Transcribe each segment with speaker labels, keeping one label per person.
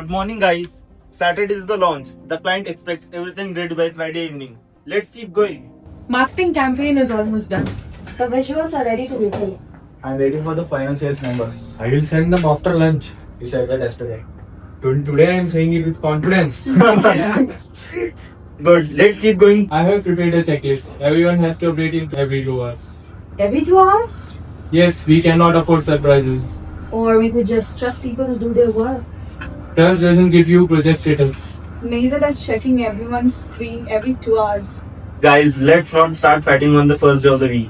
Speaker 1: Good morning, guys. Saturday is the launch. The client expects everything ready by Friday evening. Let's keep going.
Speaker 2: Marketing campaign is almost done.
Speaker 3: The visuals are ready to review.
Speaker 4: I'm waiting for the final sales numbers.
Speaker 5: I will send them after lunch.
Speaker 4: You said that yesterday.
Speaker 5: Today I am saying it with confidence.
Speaker 1: Good. Let's keep going.
Speaker 5: I have prepared a checklist. Everyone has to update it every 2 hours.
Speaker 3: Every 2 hours?
Speaker 5: Yes, we cannot afford surprises.
Speaker 3: Or we could just trust people to do their work.
Speaker 5: Trust doesn't give you project status.
Speaker 2: Neither does checking everyone's screen every 2 hours.
Speaker 1: Guys, let's not start fighting on the first day of the week.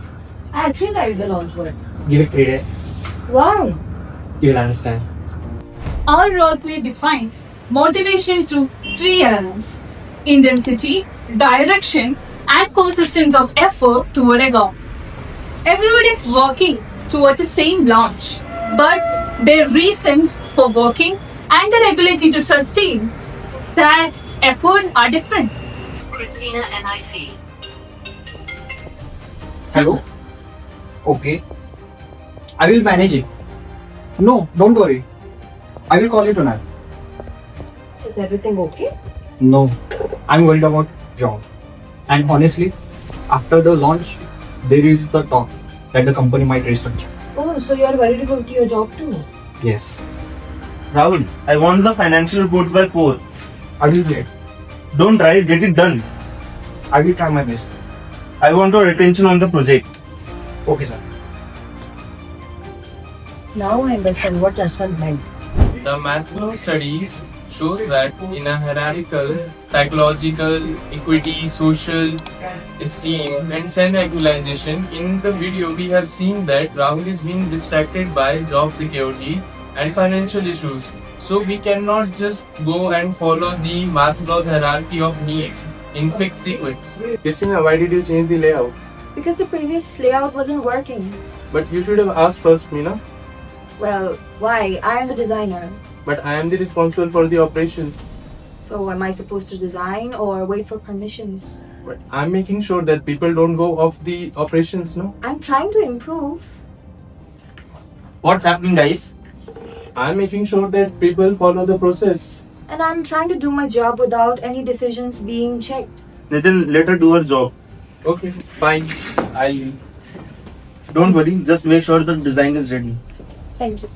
Speaker 3: I actually like the launch work.
Speaker 5: Give it 3 days.
Speaker 3: Why?
Speaker 5: You will understand.
Speaker 6: Our roleplay defines motivation through 3 elements: intensity, direction, and persistence of effort toward a goal. Everybody is working towards the same launch, but their reasons for working and their ability to sustain that effort are different.
Speaker 7: Christina NIC.
Speaker 4: Hello? Okay. I will manage it. No, don't worry. I will call you tonight.
Speaker 3: Is everything okay?
Speaker 4: No, I'm worried about job. And honestly, after the launch, there is the talk that the company might restructure.
Speaker 3: Oh, so you're worried about your job too?
Speaker 4: Yes.
Speaker 1: Rahul, I want the financial reports by 4.
Speaker 4: I will do it.
Speaker 1: Don't try, get it done.
Speaker 4: I will try my best.
Speaker 1: I want your attention on the project.
Speaker 4: Okay, sir.
Speaker 3: Now I understand what Jaswant meant.
Speaker 5: The Maslow studies shows that in a hierarchical, psychological, equity, social, esteem and self-actualization, in the video we have seen that Rahul is being distracted by job security and financial issues. So we cannot just go and follow the Maslow's hierarchy of needs in fixed sequence. Christina, why did you change the layout?
Speaker 3: Because the previous layout wasn't working.
Speaker 5: But you should have asked first, Meena.
Speaker 3: Well, why? I am the designer.
Speaker 5: But I am the responsible for the operations.
Speaker 3: So am I supposed to design or wait for permissions?
Speaker 5: But I'm making sure that people don't go off the operations, no?
Speaker 3: I'm trying to improve.
Speaker 1: What's happening, guys?
Speaker 5: I'm making sure that people follow the process.
Speaker 3: And I'm trying to do my job without any decisions being checked.
Speaker 1: Nathan, let her do her job.
Speaker 5: Okay, fine. I'll.
Speaker 1: Don't worry, just make sure the design is ready.
Speaker 3: Thank you.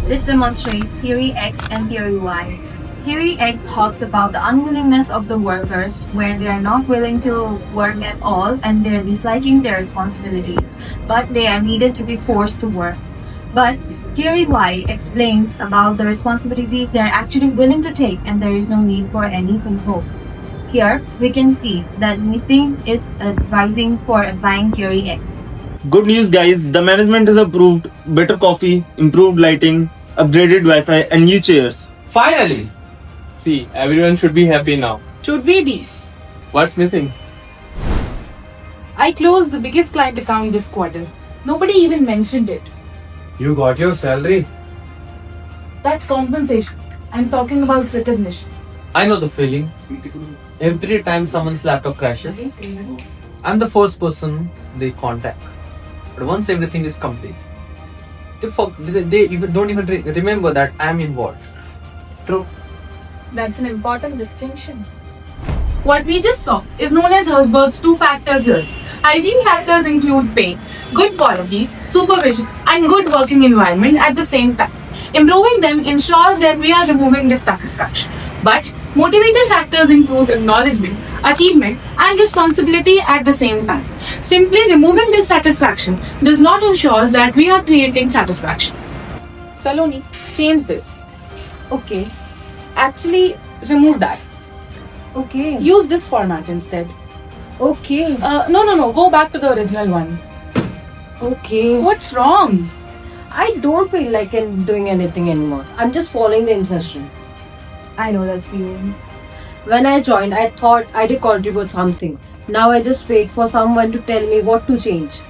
Speaker 8: This demonstrates Theory X and Theory Y. Theory X talked about the unwillingness of the workers, where they are not willing to work at all and they're disliking their responsibilities, but they are needed to be forced to work. But Theory Y explains about the responsibilities they are actually willing to take and there is no need for any control. Here, we can see that nothing is advising for applying Theory X.
Speaker 1: Good news, guys. The management has approved better coffee, improved lighting, upgraded Wi-Fi and new chairs.
Speaker 5: Finally! See, everyone should be happy now.
Speaker 2: Should we be?
Speaker 5: What's missing?
Speaker 2: I closed the biggest client account this quarter. Nobody even mentioned it.
Speaker 4: You got your salary?
Speaker 2: That's compensation. I'm talking about recognition.
Speaker 9: I know the feeling. Every time someone's laptop crashes, I'm the first person they contact. But once everything is complete, they even don't even remember that I'm involved.
Speaker 4: True.
Speaker 6: That's an important distinction. What we just saw is known as Herzberg's two-factor theory. Hygiene factors include pay, good policies, supervision, and good working environment at the same time. Improving them ensures that we are removing dissatisfaction. But motivator factors include acknowledgement, achievement, and responsibility at the same time. Simply removing dissatisfaction does not ensure that we are creating satisfaction.
Speaker 2: Saloni, change this.
Speaker 3: Okay.
Speaker 2: Actually, remove that.
Speaker 3: Okay.
Speaker 2: Use this format instead.
Speaker 3: Okay.
Speaker 2: No. Go back to the original one.
Speaker 3: Okay.
Speaker 2: What's wrong?
Speaker 3: I don't feel like I'm doing anything anymore. I'm just following the instructions. I know that feeling. When I joined, I thought I did contribute something. Now I just wait for someone to tell me what to change.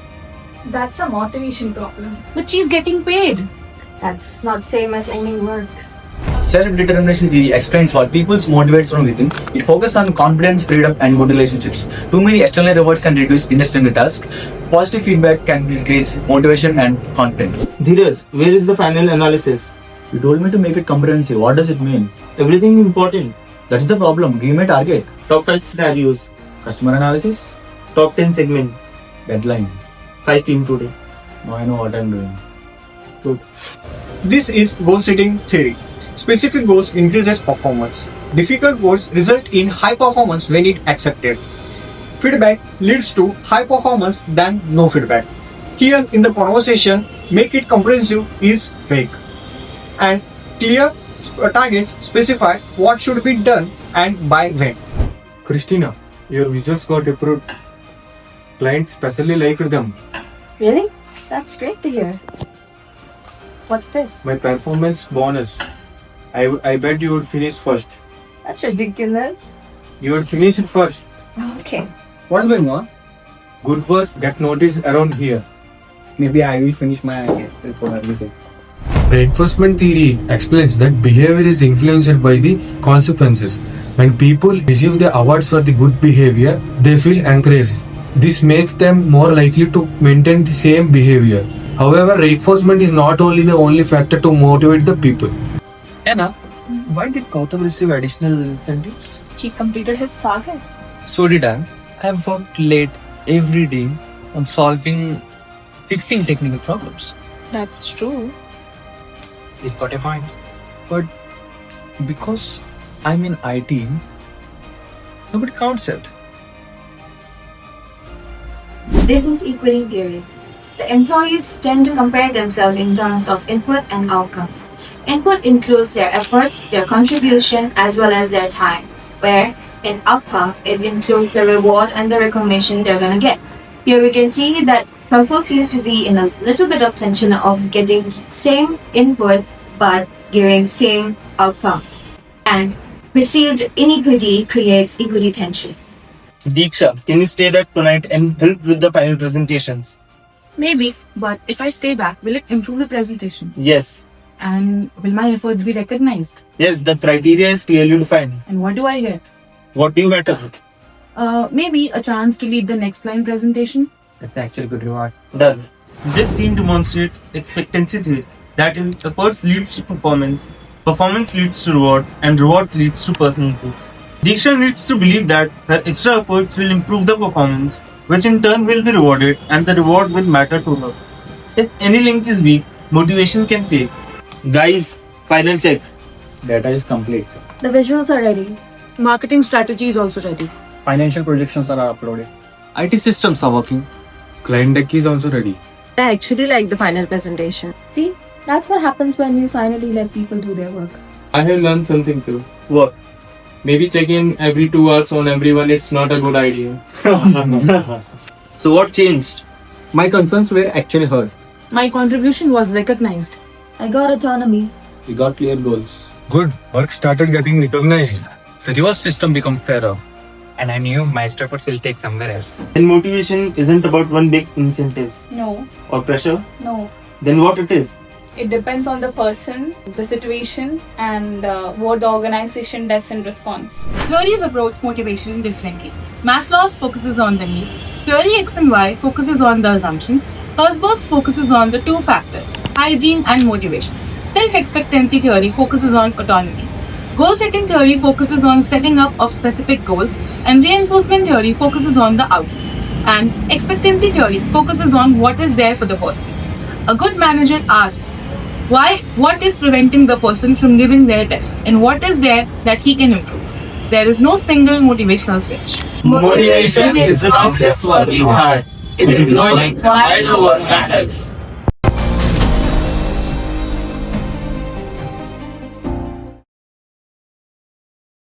Speaker 6: That's a motivation problem.
Speaker 2: But she's getting paid.
Speaker 3: That's not same as owning work.
Speaker 4: Self-determination theory explains what people motivates from within. It focuses on confidence, freedom, and good relationships. Too many external rewards can reduce interest in the task. Positive feedback can increase motivation and confidence.
Speaker 1: Dheeraj, where is the final analysis?
Speaker 4: You told me to make it comprehensive. What does it mean?
Speaker 1: Everything important.
Speaker 4: That's the problem. Give me a target.
Speaker 1: Top 5 scenarios.
Speaker 4: Customer analysis.
Speaker 1: Top 10 segments.
Speaker 4: Deadline.
Speaker 1: 5 p.m. today.
Speaker 4: Now I know what I'm doing. Good.
Speaker 10: This is goal setting theory. Specific goals increases performance. Difficult goals result in high performance when it accepted. Feedback leads to high performance than no feedback. Here in the conversation, make it comprehensive is vague. And clear targets specify what should be done and by when.
Speaker 11: Christina, your visuals got approved. Clients especially liked them.
Speaker 3: Really? That's great to hear. What's this?
Speaker 11: My performance bonus. I bet you would finish first.
Speaker 3: That's ridiculous.
Speaker 11: You would finish it first.
Speaker 3: Okay.
Speaker 10: What's going on?
Speaker 11: Good works get noticed around here.
Speaker 10: Maybe I will finish my report everything.
Speaker 11: Reinforcement theory explains that behavior is influenced by the consequences. When people receive the awards for the good behavior, they feel encouraged. This makes them more likely to maintain the same behavior. However, reinforcement is not only the only factor to motivate the people.
Speaker 9: Anna, why did Gautam receive additional incentives?
Speaker 6: He completed his target.
Speaker 9: So did I. I've worked late every day on fixing technical problems.
Speaker 6: That's true.
Speaker 9: He's got a point. But because I'm in IT, nobody counts it.
Speaker 8: This is equity theory. The employees tend to compare themselves in terms of input and outcomes. Input includes their efforts, their contribution, as well as their time, where in outcome, it includes the reward and the recognition they're gonna get. Here we can see that Praful seems to be in a little bit of tension of getting same input but giving same outcome. And perceived inequity creates equity tension.
Speaker 1: Diksha, can you stay back tonight and help with the final presentations?
Speaker 2: Maybe, but if I stay back, will it improve the presentation?
Speaker 1: Yes.
Speaker 2: And will my efforts be recognized?
Speaker 1: Yes, the criteria is clearly defined.
Speaker 2: And what do I get?
Speaker 1: What do you matter?
Speaker 2: Maybe a chance to lead the next line presentation.
Speaker 9: That's actually good reward.
Speaker 1: Done. This scene demonstrates expectancy theory. That is, efforts leads to performance, performance leads to rewards, and rewards leads to personal growth. Diksha needs to believe that her extra efforts will improve the performance, which in turn will be rewarded, and the reward will matter to her. If any link is weak, motivation can fail. Guys, final check.
Speaker 4: Data is complete.
Speaker 3: The visuals are ready.
Speaker 2: Marketing strategy is also ready.
Speaker 10: Financial projections are uploaded.
Speaker 9: IT systems are working.
Speaker 11: Client deck is also ready.
Speaker 3: I actually like the final presentation. See, that's what happens when you finally let people do their work.
Speaker 5: I have learned something too.
Speaker 1: What?
Speaker 5: Maybe checking every 2 hours on everyone, it's not a good idea.
Speaker 1: So what changed?
Speaker 10: My concerns were actually heard.
Speaker 2: My contribution was recognized.
Speaker 3: I got autonomy.
Speaker 4: We got clear goals.
Speaker 11: Good. Work started getting recognized.
Speaker 9: The reward system become fairer. And I knew my efforts will take somewhere else.
Speaker 1: Then motivation isn't about one big incentive
Speaker 6: No,
Speaker 1: or pressure.
Speaker 6: no.
Speaker 1: Then what it is?
Speaker 6: It depends on the person, the situation, and what the organization does in response.
Speaker 2: Theories approach motivation differently. Maslow's focuses on the needs. Theory X and Y focuses on the assumptions. Herzberg's focuses on the two factors, hygiene and motivation. Self-expectancy theory focuses on autonomy. Goal-setting theory focuses on setting up of specific goals, and reinforcement theory focuses on the outcomes. And expectancy theory focuses on what is there for the person. A good manager asks, what is preventing the person from giving their best, and what is there that he can improve? There is no single motivational switch.
Speaker 7: Motivation is not just what we want. It is knowing why the work matters.